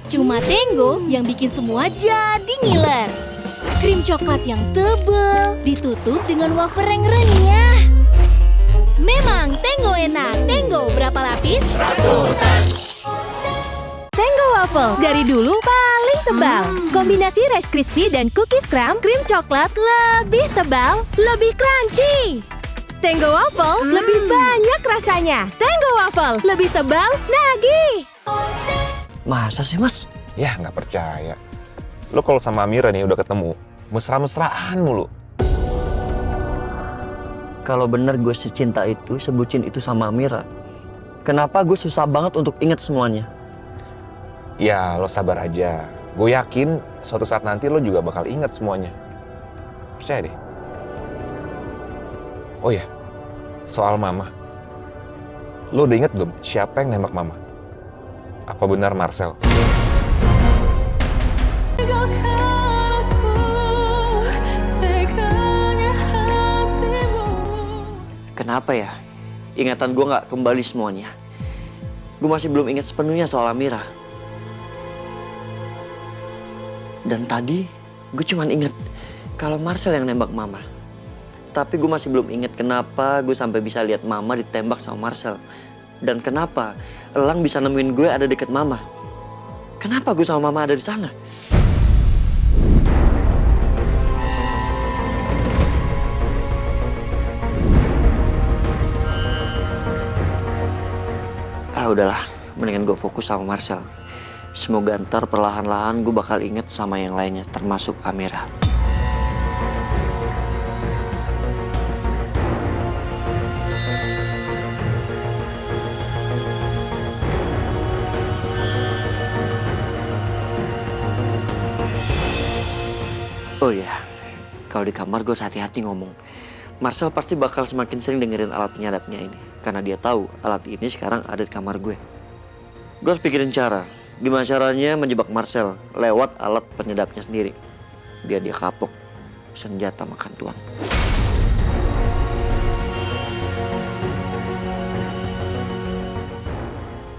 Cuma Tenggo yang bikin semua jadi ngiler. Krim coklat yang tebal ditutup dengan wafer yang renyah. Memang Tenggo enak. Tenggo berapa lapis? Ratusan. Tenggo waffle dari dulu paling tebal. Kombinasi Rice Crispy dan Cookies Crumb, krim coklat lebih tebal, lebih crunchy. Tenggo waffle lebih banyak rasanya. Tenggo waffle lebih tebal, nagih. Masa sih, Mas? Ya, nggak percaya. Lo kalau sama Amira nih udah ketemu, mesra-mesraan mulu. Kalau bener gue secinta itu, sebucin itu sama Amira, kenapa gue susah banget untuk ingat semuanya? Ya, lo sabar aja. Gue yakin suatu saat nanti lo juga bakal ingat semuanya. Percaya deh. Oh ya, soal Mama. Lo udah inget belum siapa yang nembak Mama? Apa benar Marcel? Kenapa ya? Ingatan gue nggak kembali semuanya. Gue masih belum ingat sepenuhnya soal Amira. Dan tadi gue cuma inget kalau Marcel yang nembak Mama. Tapi gue masih belum inget kenapa gue sampai bisa lihat Mama ditembak sama Marcel. Dan kenapa Elang bisa nemuin gue ada deket Mama. Kenapa gue sama Mama ada di sana? Udahlah, mendingan gue fokus sama Marcel. Semoga ntar perlahan-lahan gue bakal inget sama yang lainnya, termasuk Amira. Oh ya, kalau di kamar gue hati-hati ngomong. Marcel pasti bakal semakin sering dengerin alat penyadapnya ini. Karena dia tahu alat ini sekarang ada di kamar gue. Gue harus pikirin cara. Gimana caranya menjebak Marcel lewat alat penyadapnya sendiri. Biar dia kapok senjata makan tuan.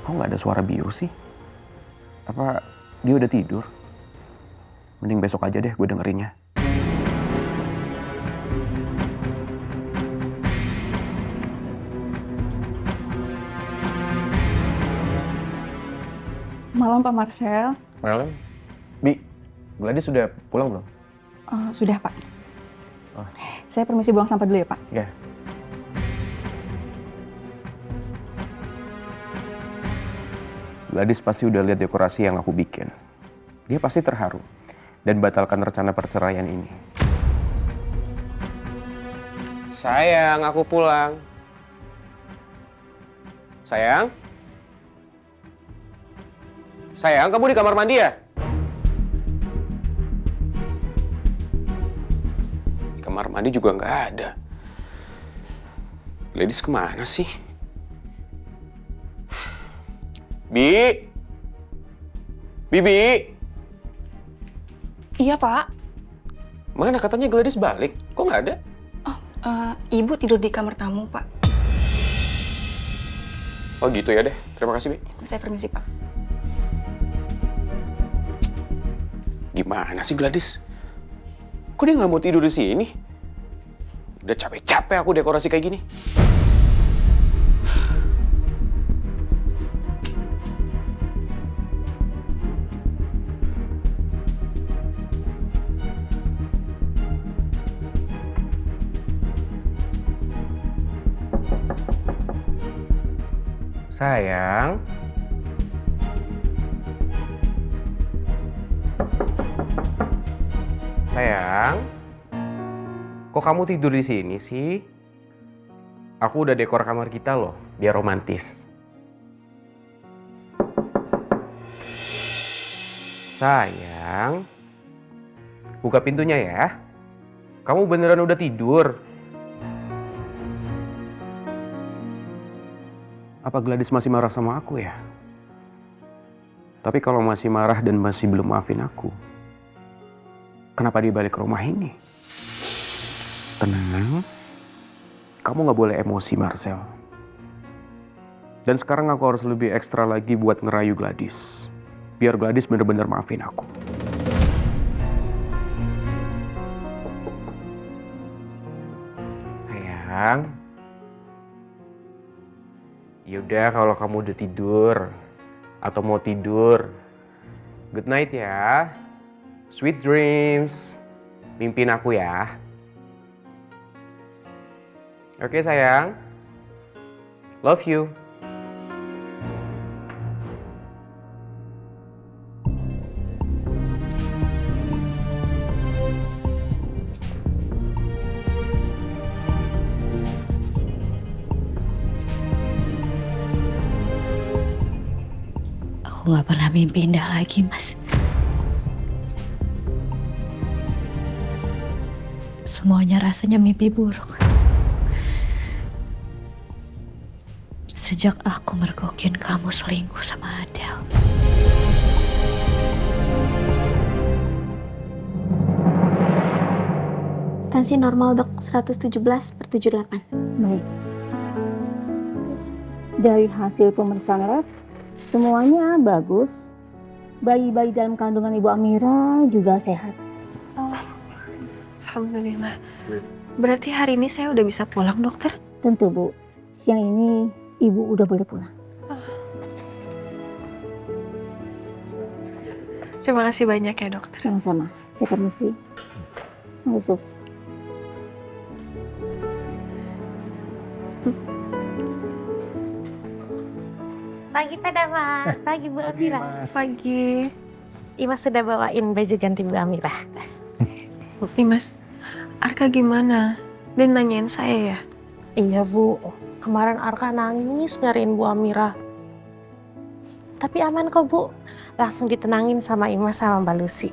Kok nggak ada suara biru sih? Apa dia udah tidur? Mending besok aja deh gue dengerinnya. Malam Pak Marcel. Malam. Bi, Gladys sudah pulang belum? Sudah Pak. Oh. Saya permisi buang sampah dulu ya Pak. Ya. Gladys pasti udah lihat dekorasi yang aku bikin. Dia pasti terharu dan batalkan rencana perceraian ini. Sayang, aku pulang. Sayang? Sayang, kamu di kamar mandi ya? Di kamar mandi juga nggak ada. Gladys kemana sih? Bi? Bibi? Iya, Pak. Mana katanya Gladys balik? Kok nggak ada? Ibu tidur di kamar tamu, Pak. Oh gitu ya deh. Terima kasih, Bi. Saya permisi, Pak. Gimana sih Gladys? Kok dia nggak mau tidur di sini? Udah capek-capek aku dekorasi kayak gini. Sayang. Sayang. Kok kamu tidur di sini sih? Aku udah dekor kamar kita loh, biar romantis. Sayang. Buka pintunya ya. Kamu beneran udah tidur? Apa Gladys masih marah sama aku ya? Tapi kalau masih marah dan masih belum maafin aku, kenapa dia balik ke rumah ini? Tenang, kamu gak boleh emosi Marcel. Dan sekarang aku harus lebih ekstra lagi buat ngerayu Gladys. biar Gladys bener-bener maafin aku. Sayang, yaudah kalau kamu udah tidur atau mau tidur, good night ya. Sweet dreams. Mimpin aku ya. Oke sayang. Love you. Aku gak pernah mimpi indah lagi, Mas. Semuanya rasanya mimpi buruk. Sejak aku mergokin kamu selingkuh sama Adele. Tensi normal dok, 117/78. Baik. Dari hasil pemeriksaan lab, semuanya bagus. Bayi-bayi dalam kandungan Ibu Amira juga sehat. Alhamdulillah. Berarti hari ini saya udah bisa pulang, dokter? Tentu, Bu. Siang ini Ibu udah boleh pulang. Terima kasih banyak ya, dokter. Sama-sama. Saya permisi. Khusus. Pagi Pak Dama, pagi Bu Amira. Pagi. Imas sudah bawain baju ganti Bu Amira. Mas, Arka gimana? Dia nanyain saya ya? Iya Bu, kemarin Arka nangis nyariin Bu Amira. Tapi aman kok Bu, langsung ditenangin sama Imas sama Mbak Lucy.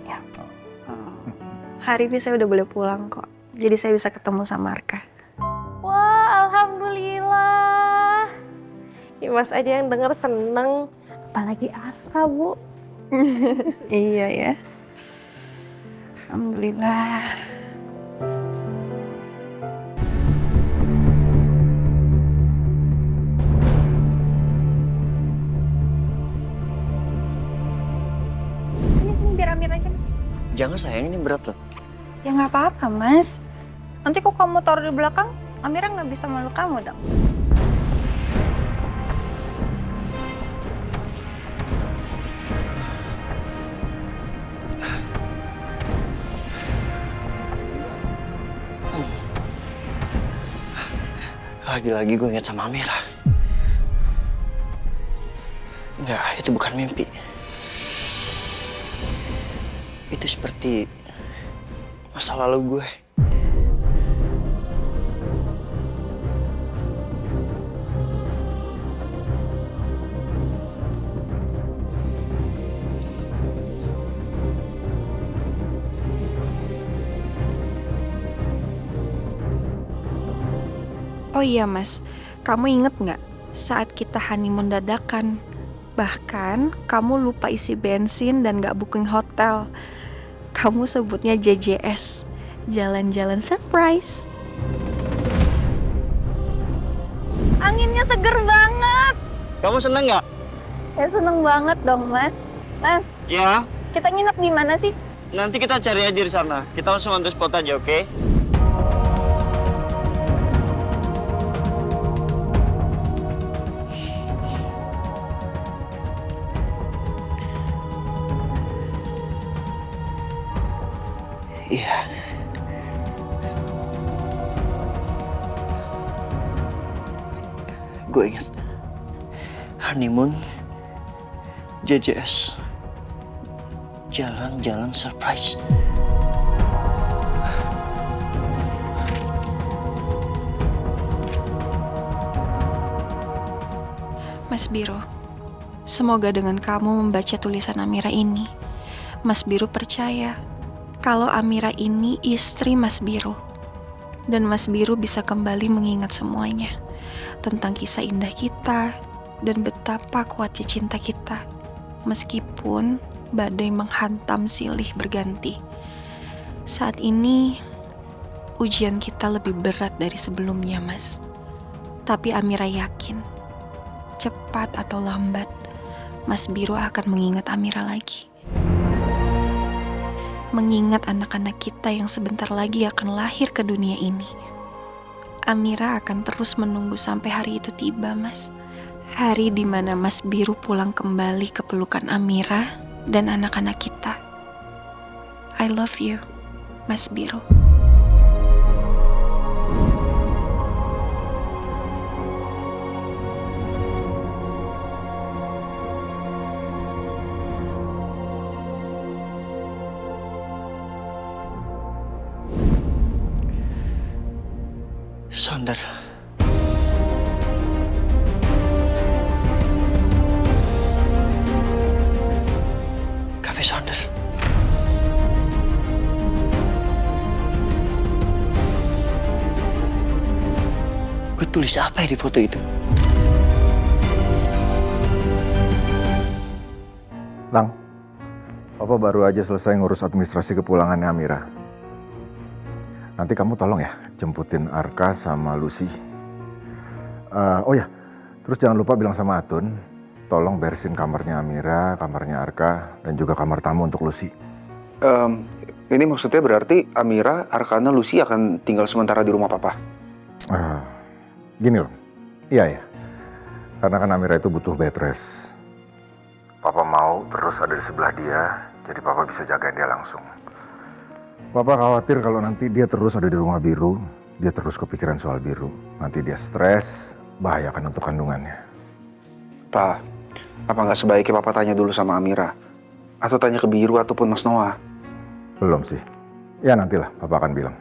Hari ini saya udah boleh pulang kok. Jadi saya bisa ketemu sama Arka. Wah, alhamdulillah. Imas aja yang denger seneng, apalagi Arka Bu. Iya ya. Alhamdulillah. Sini biar Amir aja, Mas. Jangan sayang, ini berat loh. Ya nggak apa-apa, Mas. Nanti kok kamu taruh di belakang, Amira nggak bisa meluk kamu dong. Lagi-lagi gue ingat sama Amira. Enggak, itu bukan mimpi. Itu seperti masa lalu gue. Oh iya, Mas. Kamu inget nggak saat kita honeymoon dadakan? Bahkan kamu lupa isi bensin dan nggak booking hotel. Kamu sebutnya JJS, jalan-jalan surprise. Anginnya seger banget. Kamu seneng nggak? Saya seneng banget dong, Mas. Mas, Ya, kita nginep di mana sih? nanti kita cari aja di sana. Kita langsung on the spot aja, oke? Iya. Gue ingat. Honeymoon, JJS, jalan-jalan surprise. Mas Biro, semoga dengan kamu membaca tulisan Amira ini, Mas Biro percaya kalau Amira ini istri Mas Biro. Dan Mas Biro bisa kembali mengingat semuanya tentang kisah indah kita dan betapa kuatnya cinta kita. Meskipun badai menghantam silih berganti. Saat ini ujian kita lebih berat dari sebelumnya, Mas. Tapi Amira yakin, cepat atau lambat, Mas Biro akan mengingat Amira lagi. Mengingat anak-anak kita yang sebentar lagi akan lahir ke dunia ini. Amira akan terus menunggu sampai hari itu tiba, Mas. Hari di mana Mas Biro pulang kembali ke pelukan Amira dan anak-anak kita. I love you, Mas Biro. Sonder. Cafe Sonder. Gue tulis apa ya di foto itu? Lang, Papa baru aja selesai ngurus administrasi kepulangannya Amira. Nanti kamu tolong ya jemputin Arka sama Lucy. Oh ya, terus jangan lupa bilang sama Atun, tolong beresin kamarnya Amira, kamarnya Arka, dan juga kamar tamu untuk Lucy. Ini maksudnya berarti Amira, Arkana, Lucy akan tinggal sementara di rumah Papa? Gini loh, iya ya, karena kan Amira itu butuh bed rest. Papa mau terus ada di sebelah dia, jadi Papa bisa jagain dia langsung. Papa khawatir kalau nanti dia terus ada di rumah Biru, dia terus kepikiran soal Biru. Nanti dia stres, bahayakan untuk kandungannya. Pak, apa nggak sebaiknya Papa tanya dulu sama Amira? Atau tanya ke Biru ataupun Mas Noah? Belum sih. Ya nantilah, Papa akan bilang.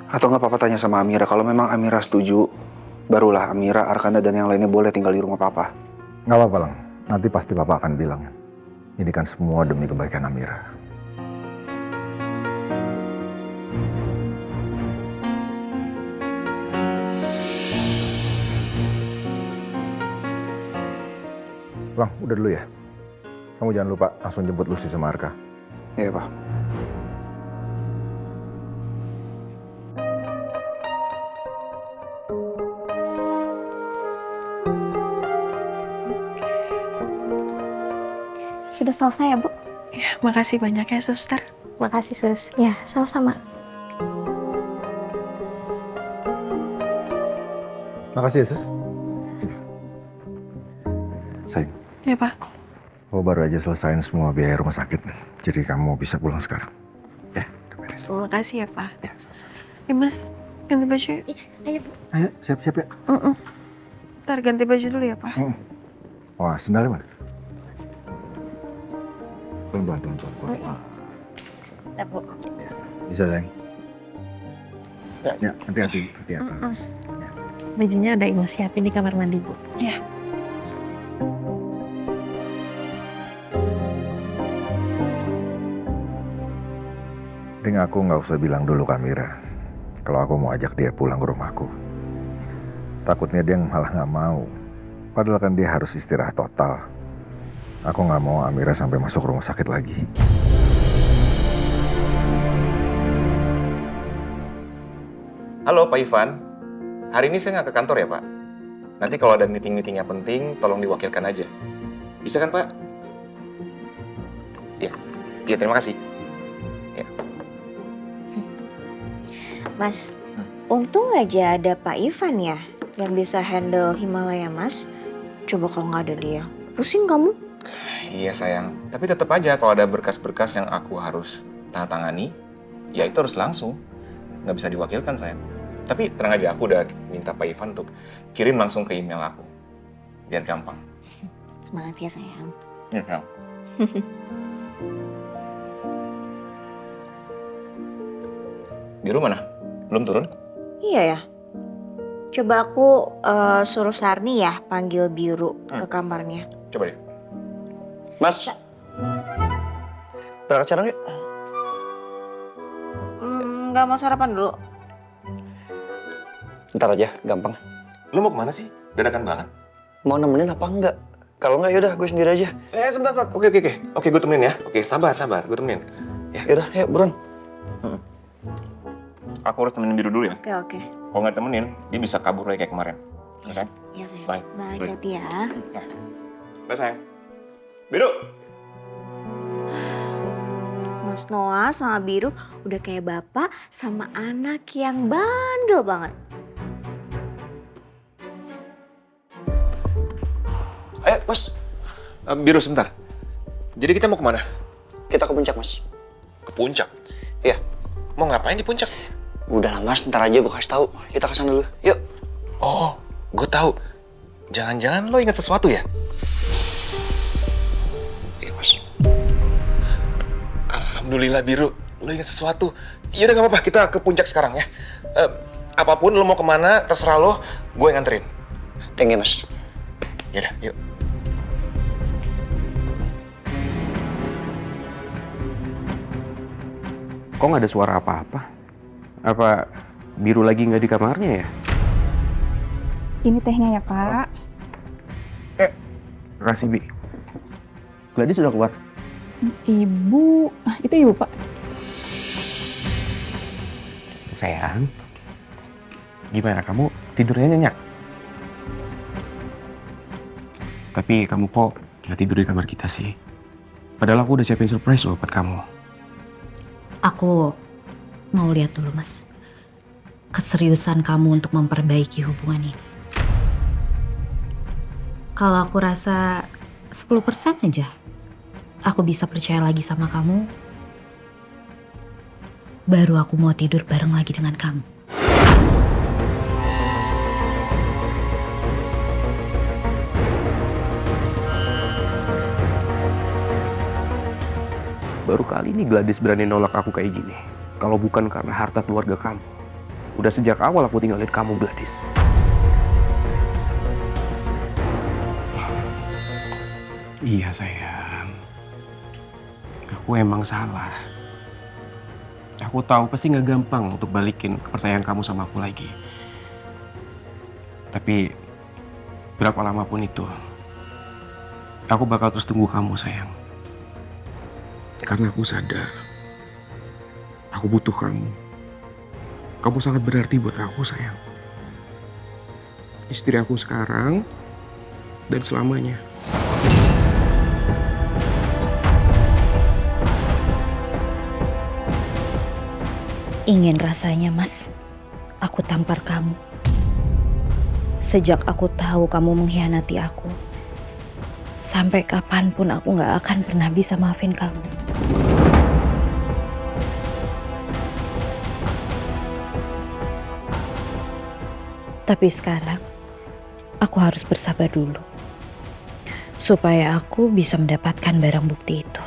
Atau nggak Papa tanya sama Amira, kalau memang Amira setuju, barulah Amira, Arkana, dan yang lainnya boleh tinggal di rumah Papa. Nggak apa-apa, Lang. Nanti pasti Papa akan bilang. Ini kan semua demi kebaikan Amira. Lang, udah dulu ya. Kamu jangan lupa langsung jemput Lucy sama Arka. Iya, Pak. Sudah selesai ya, Bu? Ya, makasih banyak ya, Suster. Makasih, Sus. Ya, sama-sama. Makasih ya, Sus. Sayang. Ya, Pak. Oh, baru aja selesaiin semua biaya rumah sakit. Jadi kamu bisa pulang sekarang. Ya, udah beres. Terima kasih ya, Pak. Ya, sama-sama. Mas, ganti baju. Ayo. Ayo, siap-siap ya. Ntar ganti baju dulu ya, Pak. Wah, sendalnya mana? Pelan-pelan. Ya, Bu. Ya, bisa, sayang. Ya, hati-hati. Bajunya udah Ibu siapin di kamar mandi, Bu. Ya. Ding, aku nggak usah bilang dulu ke Amira kalau aku mau ajak dia pulang ke rumahku. Takutnya dia malah nggak mau. Padahal kan dia harus istirahat total. Aku nggak mau Amira sampai masuk rumah sakit lagi. Halo Pak Ivan, hari ini saya nggak ke kantor ya Pak? Nanti kalau ada meeting-meeting yang penting, tolong diwakilkan aja. Bisa kan Pak? Ya terima kasih. Ya. Mas, untung aja ada Pak Ivan ya yang bisa handle Himalaya, Mas. Coba kalau nggak ada dia, pusing kamu. Iya sayang, tapi tetap aja kalau ada berkas-berkas yang aku harus tangani, ya itu harus langsung. Nggak bisa diwakilkan sayang. Tapi tenang aja, aku udah minta Pak Ivan untuk kirim langsung ke email aku. Biar gampang. Semangat ya sayang. Ya, sayang. Biru mana? Belum turun? Iya ya. Coba aku suruh Sarni ya panggil Biru ke kamarnya. Coba deh. Mas, berangkat sekarang yuk. Nggak mau sarapan dulu. Ntar aja, gampang. Lu mau kemana sih? Dadakan banget. Mau nemenin apa enggak? Kalau enggak yaudah gue sendiri aja. Sebentar. Oke, gue temenin ya. Oke, sabar. Gue temenin. Ya. Yaudah, yuk buruan. Aku harus temenin Biru dulu ya. Oke. Kalau nggak temenin, dia bisa kabur lagi kayak kemarin. Ya sayang? Iya sayang. Bye. Bye, hati-hati ya. Bye sayang. Biru. Mas Noah sama Biru udah kayak bapak sama anak yang bandel banget. Ayo Mas. Biru sebentar. Jadi kita mau kemana? Kita ke puncak, Mas. Ke puncak? Iya. Mau ngapain di puncak? Udah lah, Mas. Ntar aja gue kasih tahu. Kita kesana dulu. Yuk. Oh, gue tahu. Jangan-jangan lo ingat sesuatu ya? Iya, Mas. Alhamdulillah Biru, lo ingat sesuatu. Yaudah gak apa-apa, kita ke puncak sekarang ya. Apapun lo mau kemana, terserah lo, gue yang nganterin. Thank you, Mas. Yaudah, yuk. Kok nggak ada suara apa-apa? Apa Biru lagi nggak di kamarnya ya? Ini tehnya ya, Kak. Kasih, Bi. Gladys sudah keluar. Ibu, itu ibu, Pak. Sayang, gimana kamu tidurnya nyenyak? Tapi kamu kok nggak tidur di kamar kita sih? Padahal aku udah siapin surprise loh buat kamu. Aku mau lihat dulu, Mas. Keseriusan kamu untuk memperbaiki hubungan ini. Kalau aku rasa 10% aja, aku bisa percaya lagi sama kamu. Baru aku mau tidur bareng lagi dengan kamu. Baru kali ini Gladys berani nolak aku kayak gini. Kalau bukan karena harta keluarga kamu. Udah sejak awal aku tinggalin kamu, Gladys. Iya sayang. Aku emang salah. Aku tahu pasti gak gampang untuk balikin kepercayaan kamu sama aku lagi. Tapi berapa lama pun itu, aku bakal terus tunggu kamu sayang. Karena aku sadar, aku butuh kamu. Kamu sangat berarti buat aku, sayang. Istri aku sekarang dan selamanya. Ingin rasanya, Mas, aku tampar kamu. Sejak aku tahu kamu mengkhianati aku, sampai kapanpun aku gak akan pernah bisa maafin kamu. Tapi sekarang, aku harus bersabar dulu. Supaya aku bisa mendapatkan barang bukti itu.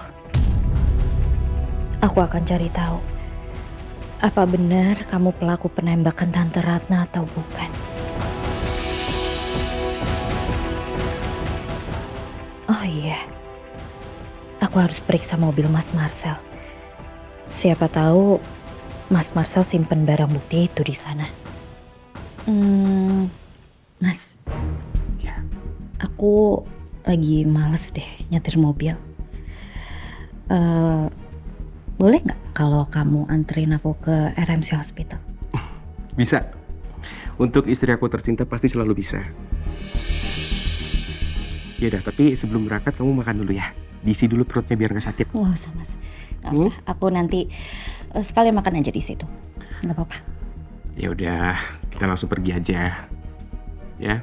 Aku akan cari tahu, apa benar kamu pelaku penembakan Tante Ratna atau bukan. Oh iya, aku harus periksa mobil Mas Marcel. Siapa tahu Mas Marcel simpen barang bukti itu di sana. Mas, Ya. aku lagi males deh nyetir mobil. Boleh nggak kalau kamu anterin aku ke RMC Hospital? Bisa. Untuk istri aku tercinta pasti selalu bisa. Yaudah, tapi sebelum berangkat kamu makan dulu ya. Diisi dulu perutnya biar gak sakit. Nggak usah, Mas. Nggak usah. Aku nanti sekalian makan aja di situ. Nggak apa-apa. Ya udah, kita langsung pergi aja. Ya.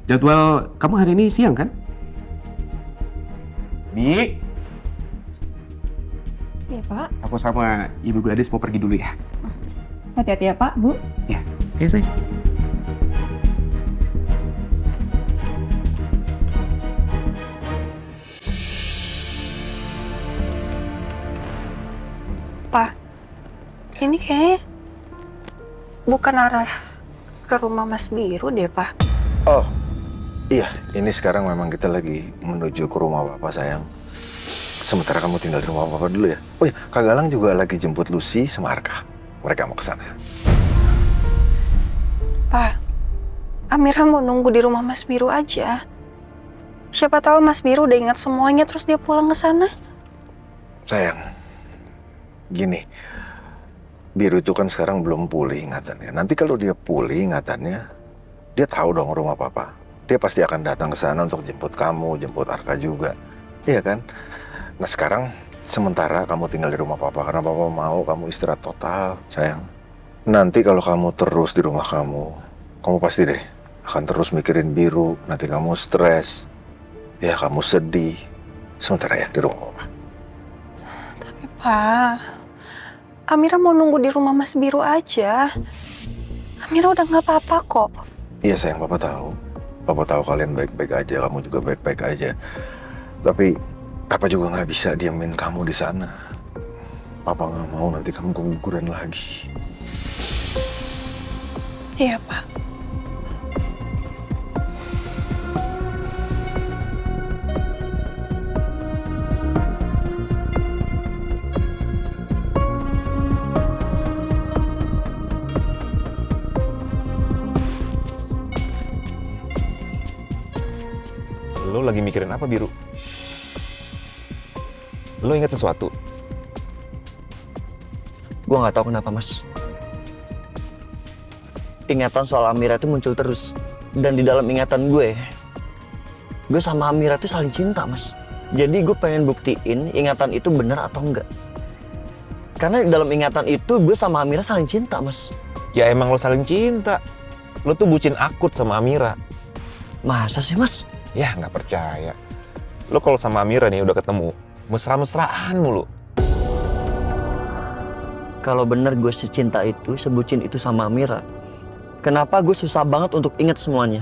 Jadwal kamu hari ini siang kan? Bi, Iya, Pak. aku sama Ibu Gladys mau pergi dulu ya. Hati-hati ya, Pak, Bu. Ya, oke sayang. Pak, ini kayak bukan arah ke rumah Mas Biru deh, Pak. Oh, iya. Ini sekarang memang kita lagi menuju ke rumah Bapak, sayang. Sementara kamu tinggal di rumah Bapak dulu ya. Oh iya, Kak Galang juga lagi jemput Lucy sama Arka. Mereka mau ke sana. Pak, Amira mau nunggu di rumah Mas Biru aja. Siapa tahu Mas Biru udah ingat semuanya terus dia pulang ke sana. Sayang, gini. Biru itu kan sekarang belum pulih ingatannya. Nanti kalau dia pulih ingatannya, dia tahu dong rumah Papa. dia pasti akan datang ke sana untuk jemput kamu, jemput Arka juga. Iya kan? Nah sekarang sementara kamu tinggal di rumah papa karena papa mau kamu istirahat total, sayang. Nanti kalau kamu terus di rumah kamu pasti deh akan terus mikirin Biru, nanti kamu stres, ya kamu sedih. Sementara ya di rumah papa. Tapi Pak, Amira mau nunggu di rumah Mas Biru aja. Amira udah nggak apa-apa kok. Iya sayang, papa tahu. Papa tahu kalian baik-baik aja, kamu juga baik-baik aja. Tapi papa juga nggak bisa diamin kamu di sana. Papa nggak mau nanti kamu keguguran lagi. Iya Pak. Lo lagi mikirin apa, Biru? Lo ingat sesuatu? Gue nggak tahu kenapa, Mas. Ingatan soal Amira itu muncul terus. Dan di dalam ingatan gue sama Amira itu saling cinta, Mas. Jadi gue pengen buktiin ingatan itu benar atau enggak. Karena di dalam ingatan itu gue sama Amira saling cinta, Mas. Ya emang lo saling cinta. Lo tuh bucin akut sama Amira. Masa sih, Mas? Ya nggak percaya. Lo kalau sama Amira nih udah ketemu, mesra-mesraan mulu. Kalau bener gue secinta itu, sebucin itu sama Amira, kenapa gue susah banget untuk ingat semuanya?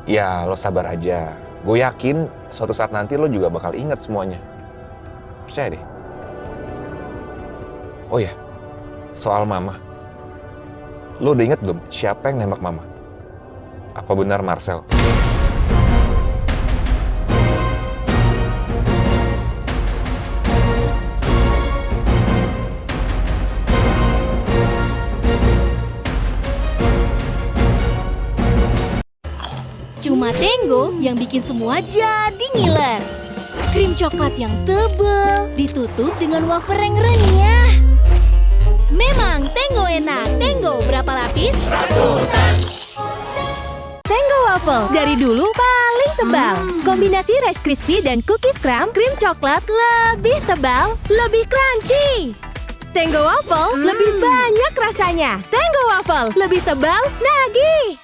Ya lo sabar aja. Gue yakin suatu saat nanti lo juga bakal ingat semuanya. Percaya deh. Oh ya, soal Mama. Lo udah inget belum siapa yang nembak Mama? Apa benar Marcel? Cuma Tango yang bikin semua jadi ngiler. Krim coklat yang tebal ditutup dengan wafer yang renyah. Memang Tango enak. Tango berapa lapis? Ratusan. Tango waffle dari dulu paling tebal. Kombinasi Rice Crispy dan Cookies Crumb, krim coklat lebih tebal, lebih crunchy. Tango waffle lebih banyak rasanya. Tango waffle lebih tebal, nagih.